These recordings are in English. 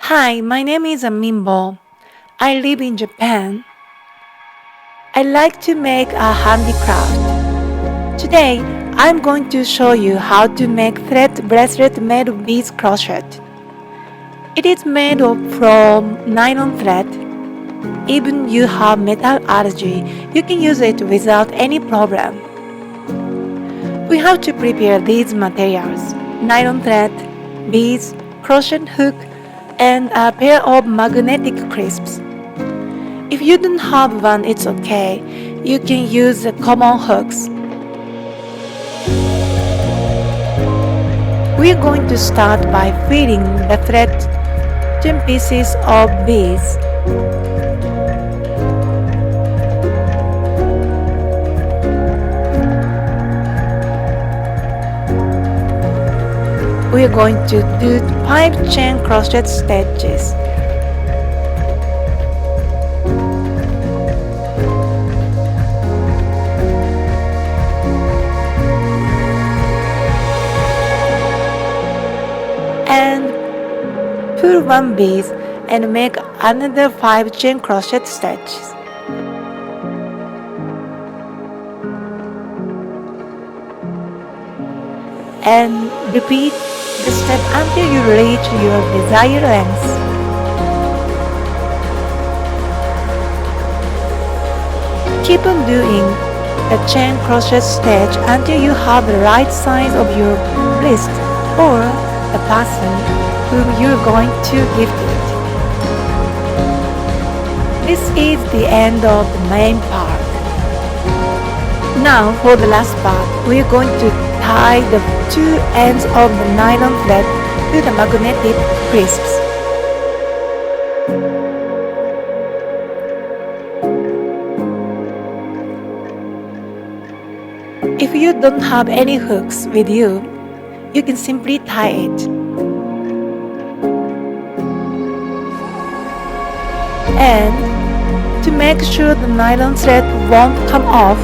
Hi, my name is Mimbo. I live in Japan. I like to make a handicraft. Today, I'm going to show you how to make thread bracelet made with crochet. It is made from nylon thread. Even you have metal allergy, you can use it without any problem. We have to prepare these materials: nylon thread, beads, crochet hook, and a pair of magnetic clasps. If you don't have one, it's okay. You can use the common hooks. We're going to start by filling the thread 10 pieces of beads. We're going to do 5 chain crochet stitches. And pull one bead and make another 5 chain crochet stitches. And repeat the step until you reach your desired length. Keep on doing the chain crochet stitch until you have the right size of your wrist or the person whom you're going to gift it. This is the end of the main part. Now for the last part, we're going to tie the two ends of the nylon thread to the magnetic clasps. If you don't have any hooks with you, you can simply tie it. And to make sure the nylon thread won't come off,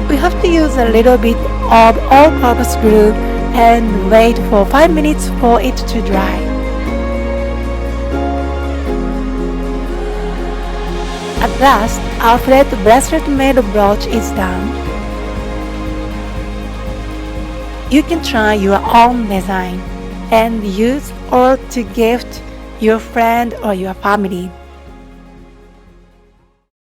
we have to use a little bit of all-purpose glue and wait for 5 minutes for it to dry. At last, our thread bracelet made brooch is done. You can try your own design and use or to gift your friend or your family.